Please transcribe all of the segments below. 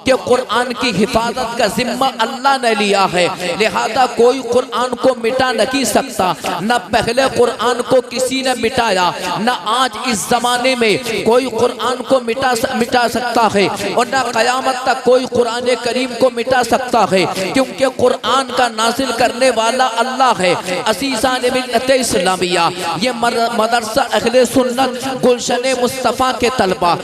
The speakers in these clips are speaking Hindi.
कि कुरान की हिफाजत का जिम्मा अल्लाह ने लिया है, लिहाजा कोई कुरान को मिटा नहीं सकता। न पहले कुरान को किसी ने मिटाया, न आज इस जमाने में कोई कुरान को मिटा सकता है, और न क़यामत तक कोई कुरान करीम को मिटा सकता है, क्योंकि कुरान का नाजिल करने वाला अल्लाह है। असीसान मिल्लत इस्लामिया, ये मदरसा अहले सुन्नत गुलशन मुस्तफ़ा के तलबा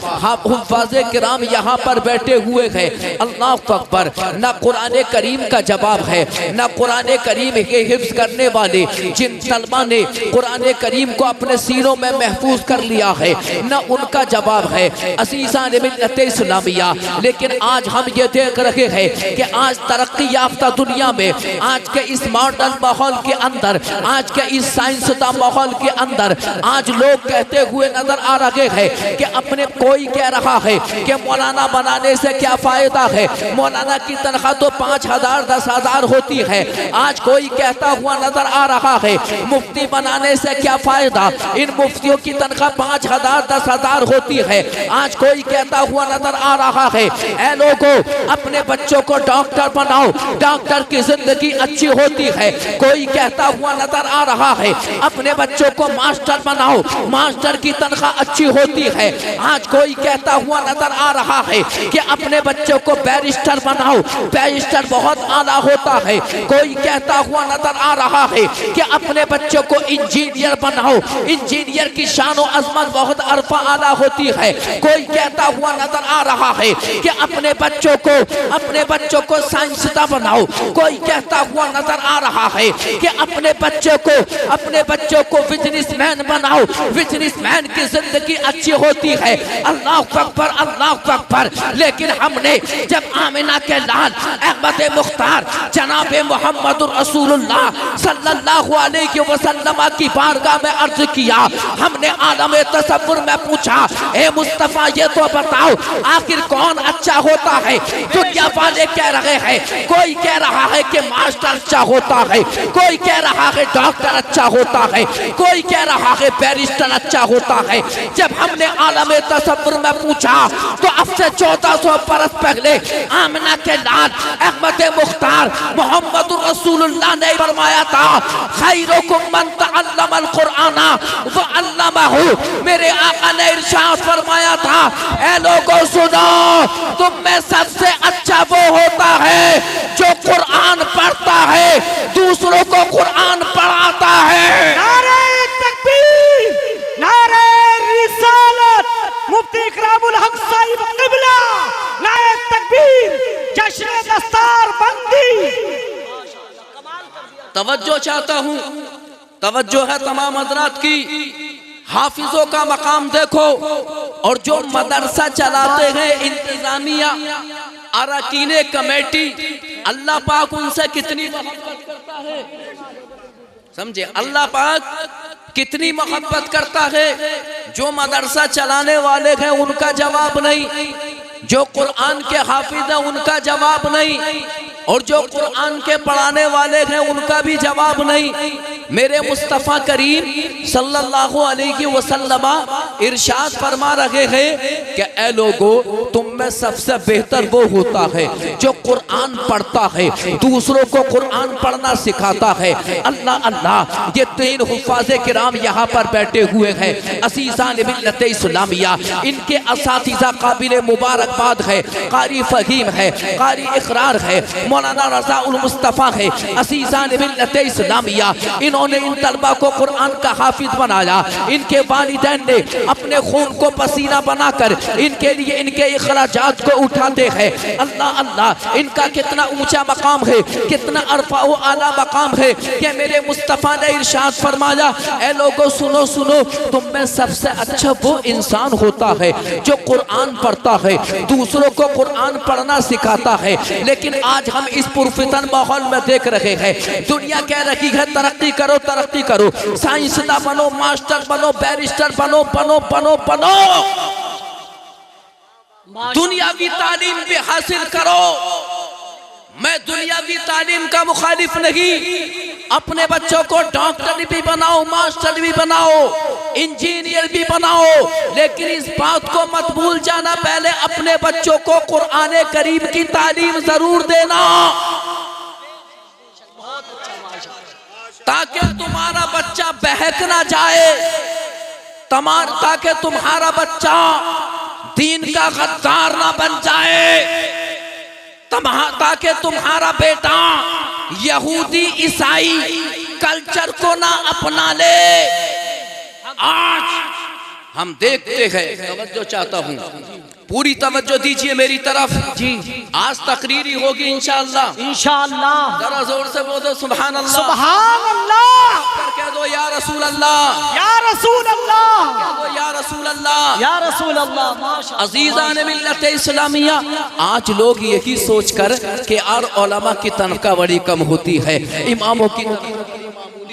हुफ़ाज़े किराम यहाँ पर बैठे हुए हैं। अल्लाह अकबर। न कुरान करीम का जवाब है, न कुरान करीम के हिफ्ज़ करने वाले जिन तलबा ने कुरान करीम को अपने सीनों में महफूज कर लिया है, न उनका जवाब है। असीसान मिल्लत इस्लामिया, लेकिन आज हम ये देख रहे हैं कि आज तरक्की याफ्ता दुनिया में, आज के इस मॉडर्न माहौल के अंदर, आज के इस साइंसदा माहौल के अंदर, आज लोग कहते हुए नजर आ रहे हैं कि अपने कोई कह रहा है कि मौलाना बनाने से क्या फायदा है, मौलाना की तनख्वाह तो 5,000 10,000 होती है। आज कोई कहता हुआ नजर आ रहा है मुफ्ती बनाने से क्या फायदा, इन मुफ्तियों की तनख्वाह 5,000 10,000 होती है। आज कोई कहता हुआ नजर आ रहा है ऐ लोगों अपने बच्चों को डॉक्टर बनाओ, डॉक्टर की जिंदगी अच्छी होती है। कोई कहता हुआ नजर आ रहा है अपने बच्चों को मास्टर बनाओ, मास्टर की तनख्वाह अच्छी होती है। आज कोई कहता हुआ नजर आ रहा है कि अपने बच्चों को बैरिस्टर बनाओ, बैरिस्टर बहुत आला होता है। कोई कहता हुआ नजर आ रहा है कि अपने बच्चों को इंजीनियर बनाओ, इंजीनियर की शान और अजमत बहुत अरफा आला होती है। कोई कहता हुआ नजर आ रहा है कि अपने बच्चों को साइंसदा बनाओ। कोई कहता हुआ नजर आ रहा है कि अपने बच्चों को बिजनेसमैन बनाओ, बिजनेसमैन की जिंदगी अच्छी होती है। अल्लाह अकबर, अल्लाह अकबर। लेकिन हमने जब आमिना के लाल अहमद मुख्तार जनाब मोहम्मद रसूलुल्लाह सल्लल्लाहु अलैहि वसल्लम की बारगाह में अर्ज किया, हमने आलम तसव्वुर में पूछा, ए मुस्तफा ये तो बताओ आखिर कौन अच्छा होता है। दुनिया वाले कह रहे हैं, कोई कह रहा है कि मास्टर अच्छा होता है, कोई कह रहा है डॉक्टर अच्छा होता है, कोई कह रहा है बैरिस्टर अच्छा होता है। जब हमने आलम तसव्वुर में पूछा तो अब से 1400 बरस पहले आमिना के लाल अहमद मुख्तार मोहम्मद रसूलुल्लाह ने फरमाया था, खैरुकुम मन तअल्लमल कुरआना व अल्लमहु। मेरे आका ने इरशाद फरमाया था, ऐ लोगों सुनो, तुम में सबसे अच्छा वो होता है जो कुरान पढ़ता है, दूसरों को कुरान पढ़ाता है। नारे तकबीर, नारे रिसालत, मुफ्ती इकरामुल हक साहिब क़िबला, नारे तकबीर, जश्न दस्तार बंदी। तवज्जो चाहता हूँ, तवज्जो है तमाम हज़रात की। हाफिजों का मकाम देखो, और जो मदरसा चलाते हैं इंतजामिया, अरकीने कमेटी, अल्लाह पाक उनसे कितनी मोहब्बत करता है। समझे, अल्लाह पाक कितनी मोहब्बत करता है। जो मदरसा चलाने वाले हैं उनका जवाब नहीं, जो कुरान के हाफिज हैं उनका जवाब नहीं, और जो कुरान के पढ़ाने वाले हैं उनका भी जवाब नहीं। मेरे मुस्तफ़ा करीम सल्लल्लाहु अलैहि वसल्लम इरशाद फरमा रहे हैं कि ऐ लोगो, तुम में सबसे बेहतर वो होता है जो कुरान पढ़ता है, दूसरों को कुरान पढ़ना सिखाता है। अल्लाह अल्लाह, ये 3 हुफ़ाज़े किराम यहाँ पर बैठे हुए हैं, असीसान मिल्लत इस्लामिया। इनके असातिज़ा काबिल मुबारकबाद है, कारी फ़हीम है, कारी इक़रार है, मौलाना रज़ा उल मुस्तफ़ा है, असीसान मिल्लत इस्लामिया। इन्होंने इन तलबा को कुरान का हाफिज बनाया। इनके वालिदैन ने अपने खून को पसीना बनाकर इनके लिए इनके इखराजात को उठाते हैं। अल्लाह अल्लाह, इनका कितना ऊंचा मकाम है, कितना अरफा व आला मकाम है कि मेरे मुस्तफ़ा ने इरशाद फरमाया, ऐ लोगों सुनो सुनो, तुम में सबसे अच्छा वो इंसान होता है जो कुरान पढ़ता है, दूसरों को कुरान पढ़ना सिखाता है। लेकिन आज हम इस पुरफितन माहौल में देख रहे हैं, दुनिया कह रही है तरक्की करो, तरक्की करो, साइंसदा बनो, मास्टर बनो, बैरिस्टर बनो, बनो बनो बनो, दुनियावी तालीम भी हासिल करो, मैं दुनियावी तालीम का मुखालिफ नहीं, अपने बच्चों को डॉक्टर भी बनाओ, मास्टर भी बनाओ, इंजीनियर भी बनाओ, लेकिन इस बात को मत भूल जाना, पहले अपने बच्चों को कुरान करीम की तालीम जरूर देना, ताकि तुम्हारा बच्चा बहक ना जाए, ताकि तुम्हारा बच्चा दीन का गद्दार ना बन जाए, ताकि तुम्हारा बेटा यहूदी ईसाई कल्चर को ना अपना ले। आज हम देखते हैं, तवज्जो चाहता हूँ, पूरी तवज्जो दीजिए मेरी तरफ जी। आज तकरीरी होगी इंशाअल्लाह, इंशाअल्लाह। जरा जोर से बोलो सुभान अल्लाह, सुभान अल्लाह। कह दो या रसूल अल्लाह, या रसूल अल्लाह, कह दो या रसूल अल्लाह, या रसूल अल्लाह। माशाअल्लाह। अजीज़ान मिल्लत इस्लामिया, आज लोग यही सोचकर कि यार उलमा की तनख्वाह बड़ी कम होती है, इमामों की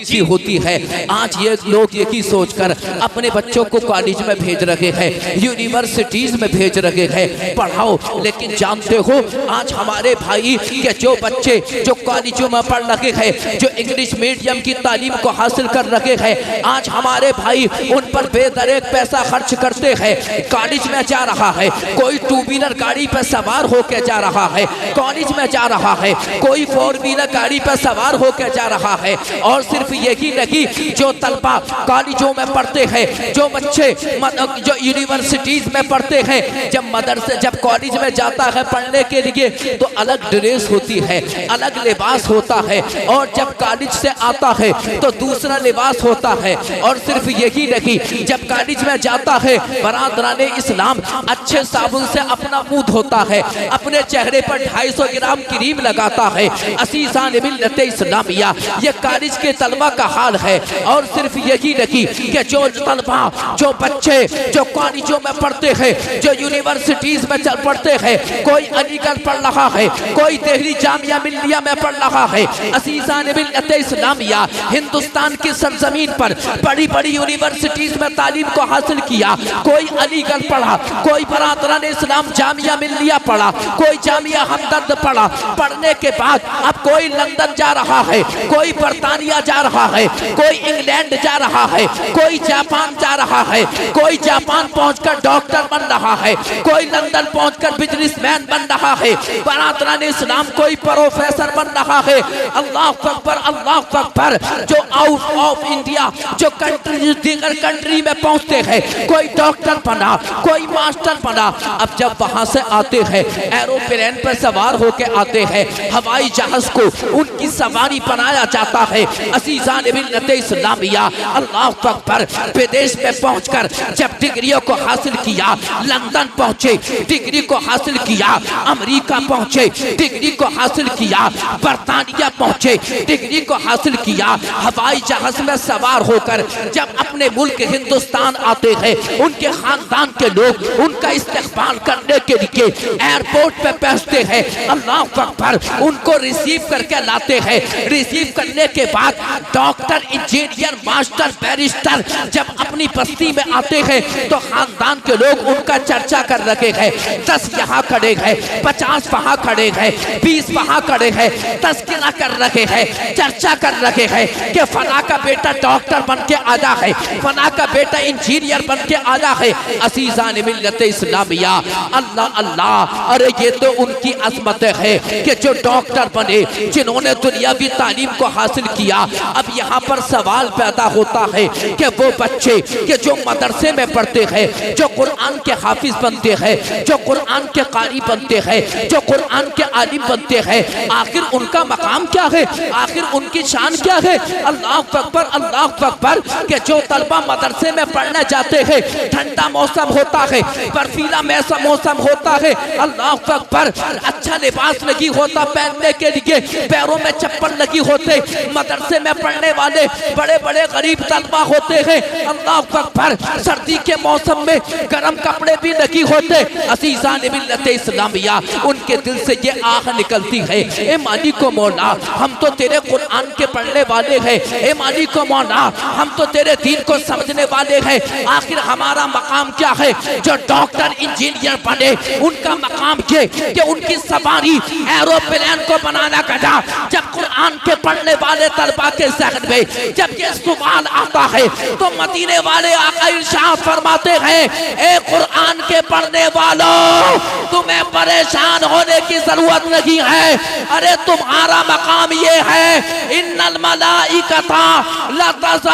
सी होती है, आज ये लोग यही सोचकर अपने बच्चों को कॉलेज में भेज रहे हैं, यूनिवर्सिटीज में भेज रहे हैं, पढ़ाओ। लेकिन जानते हो आज हमारे भाई के जो बच्चे जो कॉलेजों में पढ़ रहे हैं, जो इंग्लिश मीडियम की तालीम को हासिल कर रहे हैं, आज हमारे भाई उन पर बेदरेक पैसा खर्च करते हैं। कॉलेज में जा रहा है, कोई टू व्हीलर गाड़ी पर सवार होकर जा रहा है, कॉलेज में जा रहा है, कोई फोर व्हीलर गाड़ी पर सवार होकर जा रहा है। और सिर्फ यही नहीं, जो तलबा कॉलेजों में पढ़ते हैं, जो बच्चे जो यूनिवर्सिटीज में पढ़ते हैं, जब मदरसे जब कॉलेज में जाता है पढ़ने के लिए तो अलग ड्रेस होती है, अलग लिबास होता है, और जब कॉलेज से आता है तो दूसरा लिबास होता है। और सिर्फ यही नहीं, जब कॉलेज में जाता है बरादराने इस्लाम अच्छे साबुन से अपना मुंह धोता है, अपने चेहरे पर 250 ग्राम क्रीम लगाता है। असीसान मिल्लत इस्लामिया, ये कॉलेज के तलबा का हाल है। और सिर्फ यही नहीं कि जो तलबा जो बच्चे जो कॉलेजों में पढ़ते हैं, जो यूनिवर्सिटीज में पढ़ते हैं, कोई अलीगढ़ पढ़ रहा है, कोई दिल्ली जामिया मिल्लिया में पढ़ रहा है। असीसान मिल्लत इस्लामिया, हिंदुस्तान की सरजमीन पर बड़ी बड़ी यूनिवर्सिटीज में तालीम को हासिल किया, कोई अलीगढ़ पढ़ा, कोई बरादरान इस्लाम जामिया मिल्लिया पढ़ा, कोई जामिया हमदर्द पढ़ा। पढ़ने के बाद अब कोई लंदन जा रहा है, कोई बर्तानिया जा रहा है, कोई इंग्लैंड जा रहा है, कोई जापान जा रहा है, कोई जापान पहुंचकर डॉक्टर बन रहा है, कोई लंदन पहुंचकर बिजनेसमैन बन रहा है, बरादरान इस्लाम कोई प्रोफेसर बन रहा है। अल्लाह अकबर, अल्लाह अकबर। जो आउट ऑफ इंडिया जो कंट्री दीगर कंट्री में पहुंचते हैं, कोई डॉक्टर बना, कोई मास्टर बना। अब जब वहां से आते हैं एरोप्लेन पर सवार होकर आते हैं, हवाई जहाज को उनकी सवारी बनाया जाता है। अजीज़ान मिल्लत इस्लामिया, अल्लाह अकबर। विदेश में पहुंचकर जब डिग्रियों को हासिल किया, लंदन पहुंचे, डिग्री को हासिल किया, अमेरिका पहुंचे, डिग्री को हासिल किया, बर्तानिया पहुंचे, डिग्री को हासिल किया। हवाई जहाज में सवार होकर जब अपने मुल्क हिंदुस्तान आते हैं, उनके खानदान के लोग उनका इस्तेकबाल करने के लिए एयरपोर्ट पे पहुंचते हैं। अल्लाह अकबर। उनको रिसीव करके लाते हैं। रिसीव करने के बाद डॉक्टर, इंजीनियर, मास्टर, बैरिस्टर जब अपनी बस्ती में आते हैं तो खानदान के लोग उनका चर्चा कर रहे हैं। 10 यहाँ खड़े हैं, 50 वहाँ खड़े हैं, 20 वहाँ खड़े हैं, तस्करा कर रहे हैं, चर्चा कर रहे हैं कि फला का बेटा डॉक्टर बन के आया है, फला का बेटा इंजीनियर बन के आया है। असीज़ान मिल्लत इस्लामिया, अल्लाह अल्लाह। अरे ये तो उनकी अजमत है कि जो डॉक्टर बने, जिन्होंने दुनियावी तालीम को हासिल किया। अब यहाँ पर सवाल पैदा होता है कि वो बच्चे कि जो मदरसे में पढ़ते हैं, जो कुरान के हाफिज बनते हैं, जो कुरान के कारी बनते हैं, जो कुरान के आलिम बनते हैं, आखिर उनका मकाम क्या है, आखिर उनकी शान क्या है। अल्लाह अकबर, अल्लाह अकबर। कि जो तलबा मदरसे में पढ़ने जाते हैं, ठंडा मौसम होता है, बर्फीला मौसम होता है, अल्लाह अकबर, अच्छा लिबास नहीं होता पहनने के लिए, पैरों में चप्पल लगी होते, मदरसे में पढ़ने वाले बड़े बड़े गरीब तलबा होते हैं। अल्लाह अकबर। सर्दी के मौसम में गर्म कपड़े भी नहीं होते। असीज़ान मिल्लत इस्लामिया, उनके दिल से ये आह निकलती है, ए मालिक मौला, हम तो तेरे कुरान के पढ़ने वाले हैं, ए मालिक मौला, हम तो तेरे दीन को समझने वाले हैं, आखिर हमारा मकाम क्या है। जो डॉक्टर डॉक्टर इंजीनियर बने, उनका मकाम ये कि उनकी सवारी एरोप्लेन को बनाना गधा। जब कुरान के पढ़ने वाले तलबा के ज़हन में जब ये सवाल आता है तो मदीने वाले आका इरशाद फरमाते हैं, ए कुरान के पढ़ने वालों, तुम्हें परेशान होने की जरूरत नहीं है। अरे तुम्हारा मकाम ये है, इन्नल मलाइकता लतज़उ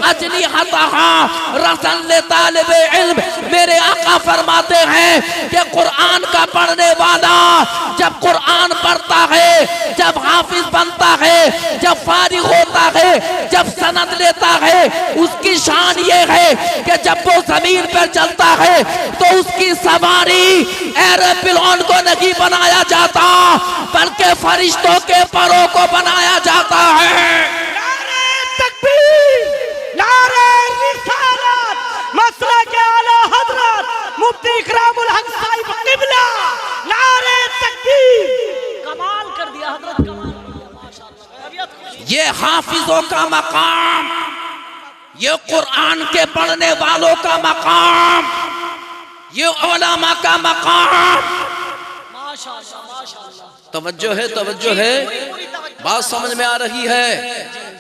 अजनिहतहा रसन लितालिबे इल्म। मेरे आका फरमाते हैं कि कुरान का पढ़ने वाला जब कुरान पढ़ता है, जब हाफिज बनता है, जब फारिग होता है, जब सनद लेता है, उसकी शान ये है कि जब वो जमीन पर चलता है तो उसकी सवारी एरोप्लेन को नहीं बनाया जाता, बल्कि फरिश्तों के परों को बनाया जाता है। नारे तकबीर, नारे रिसालत, मसलक आला हजरत मुफ्ती इकरामुल हक साहिब क़िबला, नारे तकबीर। कमाल कर दिया हजरत, कमाल कर दिया माशाअल्लाह। ये हाफिजों का मकाम, ये कुरान के पढ़ने वालों का मकाम, ये उलमा का मकाम। माशाअल्लाह माशाअल्लाह। तवज्जो है, तवज्जो है, बात समझ में आ रही है?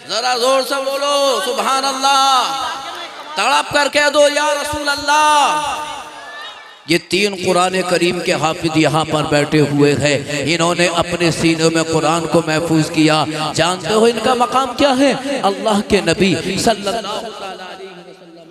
जरा जोर से बोलो सुभान अल्लाह, तड़प कर कह दो या रसूल अल्लाह। ये 3 कुरान करीम के हाफिज यहाँ पर बैठे हुए हैं, इन्होंने अपने सीनों में कुरान को महफूज किया। जानते हो इनका मकाम क्या है? अल्लाह के नबी सल्लल्लाहु अलैहि वसल्लम,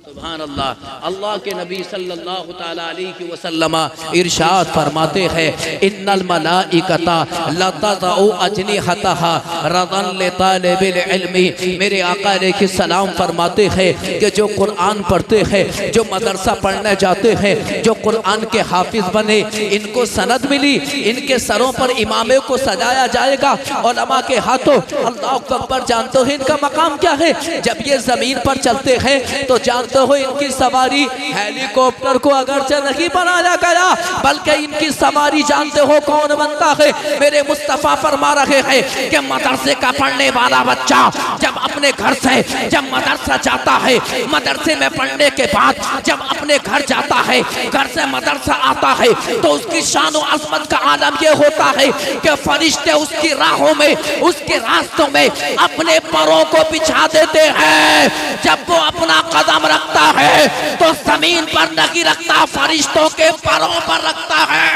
सुभान अल्लाह, अल्लाह के नबी सल्लल्लाहु अलैहि वसल्लम इरशाद फरमाते हैं, इन्नल मलाइकता लतज़उ अजनिहतहा रज़न लितालिबिल इल्मी। मेरे आका अलैहिस्सलाम फरमाते हैं कि जो कुरान पढ़ते हैं, जो मदरसा पढ़ने जाते हैं, जो कुरान के हाफिज बने, इनको सनद मिली, इनके सरों पर इमामे को सजाया जाएगा उलमा के हाथों। अल्लाह अकबर। जानते हो इनका मकाम क्या है? जब ये जमीन पर चलते हैं तो जानते हो इनकी सवारी हेलीकॉप्टर को अगरचे नहीं बनाया गया, बल्कि इनकी सवारी जानते हो कौन बनता है? मेरे मुस्तफ़ा फरमा रहे हैं कि मदरसे का पढ़ने वाला बच्चा जब अपने घर से जब मदरसा जाता है, मदरसे में पढ़ने के बाद जब अपने घर जाता है, घर से मदरसा आता है, तो उसकी शान और अज़मत का आलम यह होता है कि फरिश्ते उसकी राहों में, उसके रास्तों में अपने परों को बिछा देते हैं। जब वो अपना कदम रखता है तो जमीन पर नहीं रखता, फरिश्तों के परों पर रखता है।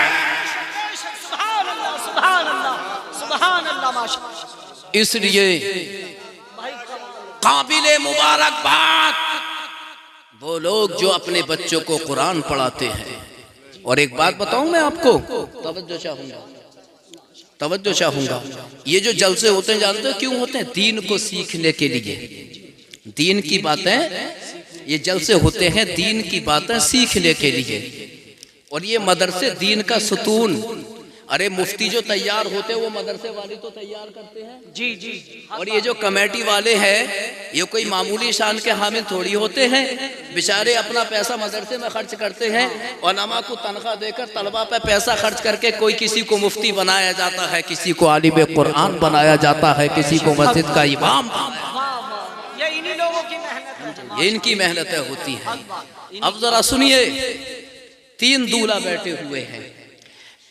सुभान अल्लाह, सुभान अल्लाह, सुभान अल्लाह माशाअल्लाह। इसलिए काबिले मुबारकबाद वो लोग जो अपने बच्चों को कुरान पढ़ाते हैं। और एक बात बताऊं मैं आपको, तवज्जो चाहूंगा, तवज्जो चाहूंगा। ये जो जलसे होते हैं जानते हो क्यों होते हैं? दीन को सीखने के लिए, दीन की बातें, ये जलसे होते हैं दीन की बातें सीखने के लिए। और ये मदरसे दीन का सुतून। अरे मुफ्ती जो तैयार होते हैं वो मदरसे वाले तो तैयार करते हैं, जी जी। और ये जो कमेटी वाले हैं ये कोई मामूली शान के हामिल थोड़ी होते हैं, बेचारे अपना पैसा मदरसे में खर्च करते हैं। उलमा को तनख्वाह देकर तलबा पे पैसा खर्च करके कोई किसी को मुफ्ती बनाया जाता है, किसी को आलिम कुरान बनाया जाता है, किसी को मस्जिद का इमाम। ये इन्हीं लोगों की मेहनत है, ये इनकी मेहनतें होती हैं। अब जरा सुनिए, 3 दूल्हा बैठे हुए हैं।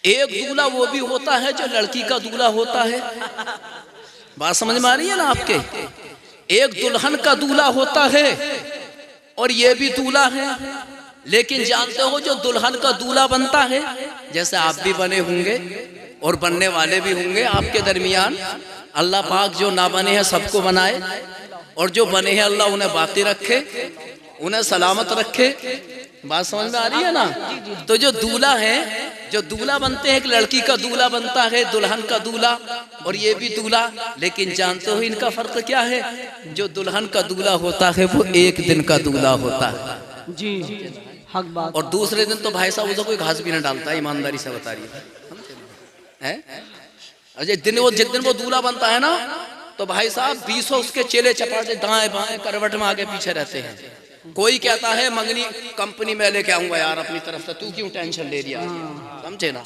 एक दूल्हा वो भी होता है जो लड़की का दूल्हा होता है, बात समझ में आ रही है ना आपके? एक दुल्हन का दूल्हा होता है और ये भी दूल्हा है। लेकिन जानते हो जो दुल्हन का दूल्हा बनता है, जैसे आप भी बने होंगे और बनने वाले भी होंगे आपके दरमियान, अल्लाह पाक जो ना बने हैं सबको बनाए, और जो बने हैं अल्लाह उन्हें बाकी रखे, उन्हें सलामत रखे। बात समझ में आ रही है ना? तो जो दूल्हा है, जो दूल्हा बनते हैं, एक लड़की का दूल्हा बनता है, दुल्हन का दूल्हा, और ये भी दूल्हा। लेकिन जानते हो इनका फर्क क्या है? जो दुल्हन का दूल्हा होता है वो 1 दिन का दूल्हा होता है जी, हक बात। और दूसरे दिन तो भाई साहब उसे कोई घास भी नहीं डालता, ईमानदारी से बता रही है। जिस दिन वो दूल्हा बनता है ना, तो भाई साहब 20 उसके चेले चपाटे दाएं बाएं करवट में आगे पीछे रहते हैं। कोई कहता है मंगनी कंपनी में लेके आऊंगा यार अपनी तरफ से, तू क्यों टेंशन ले रही है, समझे ना?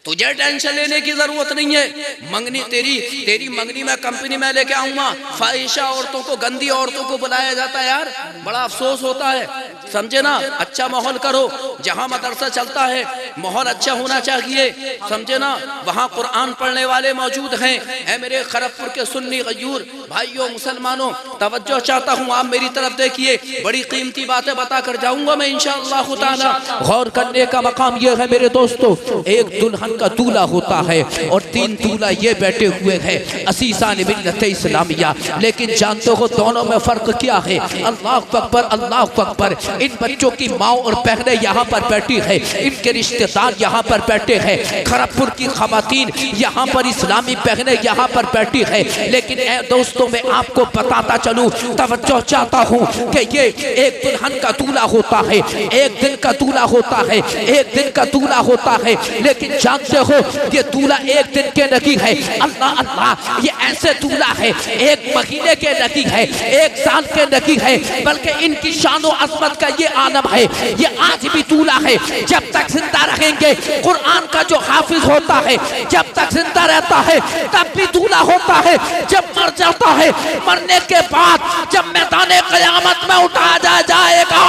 तुझे टेंशन लेने की जरूरत नहीं है। मंगनी तेरी मंगनी मैं कंपनी में लेके आऊंगा। फाहिशा औरतों को, गंदी औरतों को बुलाया जाता है यार, बड़ा अफसोस होता है, समझे ना। अच्छा माहौल करो, जहां मदरसा चलता है माहौल अच्छा होना चाहिए, समझे ना। वहां कुरान पढ़ने वाले मौजूद हैं। ऐ मेरे खरगपुर के सुन्नी गयूर भाइयों मुसलमानों, तवज्जो चाहता हूँ, आप मेरी तरफ देखिए, बड़ी कीमती बातें बता कर जाऊंगा मैं इंशाअल्लाह ताला। गौर करने का मकाम यह है मेरे दोस्तों, एक दुल्हन का दूल्हा होता है और 3 दूल्हा ये बैठे हुए हैं असीसान मिल्लत इस्लामिया। लेकिन जानते हो दोनों में फर्क क्या है? अल्लाह अकबर, अल्लाह अकबर। इन बच्चों की माँ और बहनें यहाँ पर बैठी है, इनके रिश्तेदार यहाँ पर बैठे हैं, खरगपुर की खवातीन यहाँ पर, इस्लामी बहनें यहाँ पर बैठी है। लेकिन दोस्तों मैं आपको बताता चलूँ, तवज्जो चाहता हूँ कि ये एक दुल्हन का दूल्हा होता है, एक दिन का दूल्हा होता है, एक दिन का दूल्हा होता है। लेकिन जानते हो ये दूल्हा एक दिन के नहीं है, अल्लाह अल्लाह, ये ऐसे दूल्हा है 1 महीने के नहीं है, 1 साल के नहीं है, बल्कि इनकी शानो अज़मत का ये आलम है। ये आज भी दूल्हा है, जब तक जिंदा रहेंगे कुरान का जो हाफिज होता है, जब तक जिंदा रहता है तब भी दूल्हा होता है, जब मर जाता है, मरने के बाद जब मैदान क़यामत में उठाया जाएगा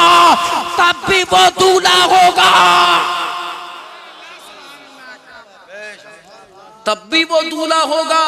तब भी वो दूल्हा होगा, तब भी वो दूल्हा होगा।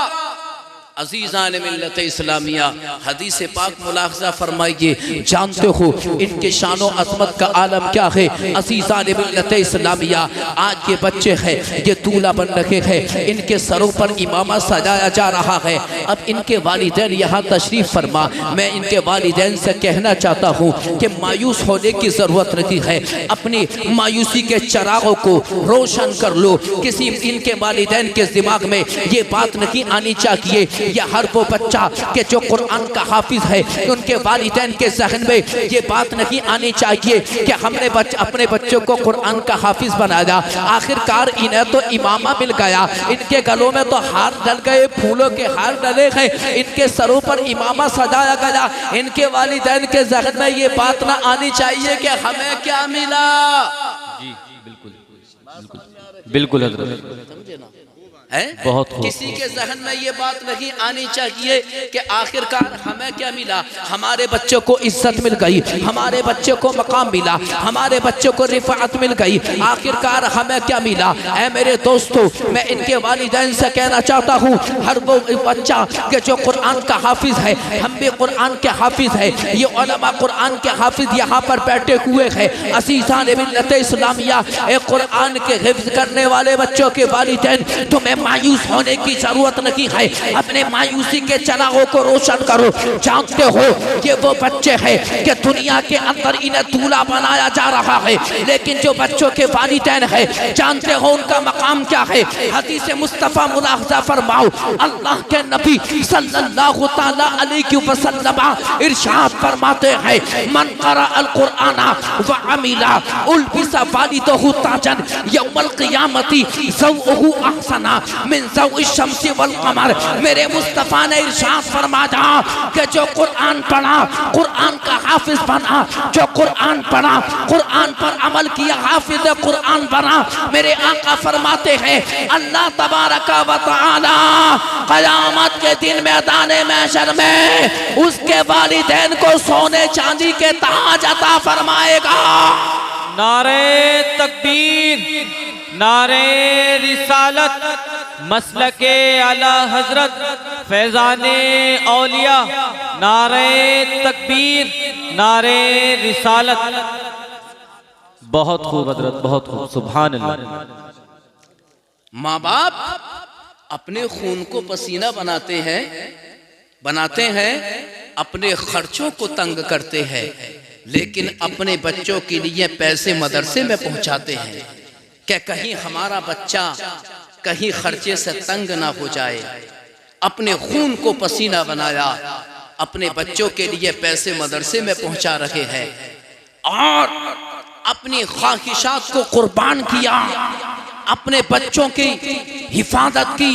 अजीज़ान मिल्लत इस्लामिया, हदीस पाक मुलाहज़ा फरमाइए, जानते हो इनके शानो अज़मत का आलम क्या है? अजीज़ान मिल्लत इस्लामिया, आज ये बच्चे हैं, ये दूल्हा बन रहे हैं, इनके सरों पर इमामा सजाया जा रहा है। अब इनके वालिदैन यहाँ तशरीफ़ फरमा, मैं इनके वालिदैन से कहना चाहता हूँ कि मायूस होने की ज़रूरत नहीं है, अपनी मायूसी के चरागों को रोशन कर लो। किसी इनके वालिदैन के दिमाग में ये बात नहीं आनी चाहिए, या हर वो बच्चा के जो कुरान का हाफिज है उनके वालिदैन के ज़हन में ये बात नहीं आनी चाहिए कि हमने अपने बच्चों को कुरान का हाफिज बनाया, आखिरकार इन्हें तो इमामा मिल गया, इनके गलों में तो हार डल गए, फूलों के हार डले हैं, इनके सरों पर इमामा सजाया गया। इनके वालिदैन के ज़हन में ये बात ना आनी चाहिए कि हमें क्या मिला। जी बिल्कुल बिल्कुल हज़रत, समझे ना, बहुत किसी के जहन में ये बात नहीं आनी चाहिए कि आखिरकार हमें क्या मिला। हमारे बच्चों को इज्जत मिल गई, हमारे बच्चों को मकाम मिला, हमारे बच्चों को रिफात मिल गई, आखिरकार हमें क्या मिला। ऐ मेरे दोस्तों, मैं इनके वालिदैन से कहना चाहता हूँ, हर वो बच्चा के जो कुरान का हाफिज है, हम भी कुरान के हाफिज है, ये उलमा कुरान के हाफिज यहाँ पर बैठे हुए हैं। असीसान मिल्लत इस्लामिया, एक कुरान के हिफ्ज करने वाले बच्चों के वालिदैन, तुम्हें मायूस होने की जरूरत नहीं है, अपने मायूसी के चरागों को रोशन करो। जानते हो ये वो बच्चे हैं कि दुनिया के अंदर इन्हें दूल्हा बनाया जा रहा है, लेकिन जो बच्चों के वालिदैन हैं, जानते हो उनका मकाम क्या है? हदीस मुस्तफ़ा मुलाहज़ा फरमाओ, अल्लाह के नबी सल्लल्लाहु तआला अलैहि वसल्लम इरशाद फरमाते हैं, मन क़रा अल कुरान व अमिला उल्बिसा वालिदहु ताजन यौमल क़ियामती ज़ौअहु अहसना मिन ज़ौइ शम्सी वल क़मर। मेरे मुस्तफ़ा ने इरशाद फरमाया कि जो कुरान पढ़ा, कुरान का हाफिज बना, जो कुरान पढ़ा, कुरान पर अमल किया, हाफिज कुरान बना, मेरे आका फरमाते हैं अल्लाह तबारक व तआला क़यामत के दिन मैदान महशर में उसके वालिदैन को सोने चांदी के ताज अता फरमाएगा। नारे तकबीर, नारे रिसालत, मसलके आला हजरत फैज़ाने औलिया, नारे तकबीर, नारे रिसालत। बहुत खूब हजरत, बहुत खूब, सुभान अल्लाह। माँ बाप अपने खून को पसीना बनाते हैं, अपने खर्चों को तंग करते हैं, लेकिन अपने बच्चों के लिए पैसे मदरसे में पहुंचाते हैं कि कहीं हमारा बच्चा कहीं खर्चे से तंग ना हो जाए। अपने खून को पसीना बनाया, अपने बच्चों के लिए पैसे मदरसे में पहुंचा रहे हैं और अपनी ख्वाहिशात को कुर्बान किया, अपने बच्चों की हिफाजत की,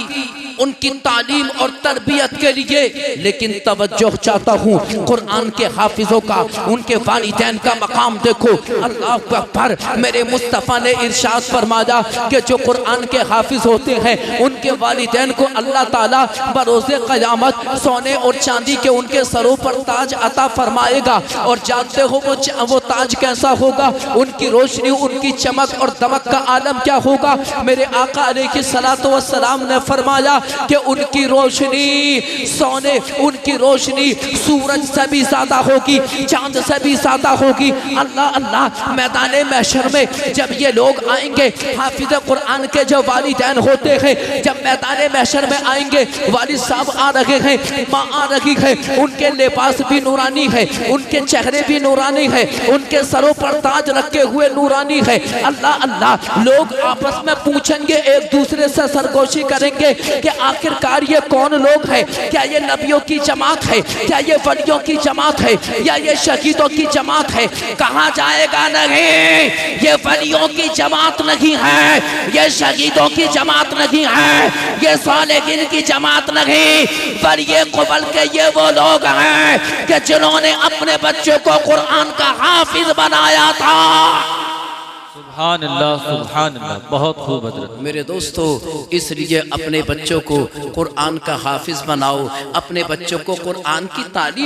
उनकी तालीम और तरबियत के लिए, लेकिन तवज्जो चाहता हूँ कुरान के हाफिजों का, उनके वालिदैन का मकाम देखो। अल्लाह अकबर। मेरे मुस्तफ़ा ने इरशाद फरमाया कि जो कुरान के हाफिज होते हैं उनके वालिदैन को अल्लाह ताला बरोज़े क़यामत सोने और चांदी के उनके सरों पर ताज अता फरमाएगा। और जानते हो वो ताज कैसा होगा? उनकी रोशनी, उनकी चमक और दमक का आलम क्या होगा? मेरे आका अलैहिस्सलातु वस्सलाम ने फरमाया कि उनकी रोशनी सोने, उनकी रोशनी सूरज से भी ज्यादा होगी, चांद से भी ज्यादा होगी। अल्लाह अल्लाह। मैदान महशर में जब ये लोग आएंगे, हाफिज कुरान के जो वालिदैन होते हैं, जब मैदान महशर में आएंगे, वालिद साहब आ रहे हैं, माँ आ रही है, उनके लिबास भी नूरानी है, उनके चेहरे भी नूरानी है, उनके सरों पर ताज रखे हुए नूरानी है। अल्लाह अल्लाह। लोग आपस में पूछेंगे, एक दूसरे से सरगोशी करेंगे कि आखिरकार ये कौन लोग हैं? क्या ये नबियों की जमात है? क्या ये वलियों की जमात है? या ये शहीदों की जमात है? कहा जाएगा नहीं, ये वलियों की जमात नहीं है, ये शहीदों की जमात नहीं है, ये सालेहीन की जमात नहीं, पर ये कुबल के ये वो लोग हैं कि जिन्होंने अपने बच्चों को कुरान का हाफिज बनाया था। सुभान अल्लाह, सुभान अल्लाह। बहुत खूब हजरत। मेरे दोस्तों, इसलिए अपने बच्चों को कुरान का हाफिज बनाओ, अपने बच्चों को कुरान की तालीम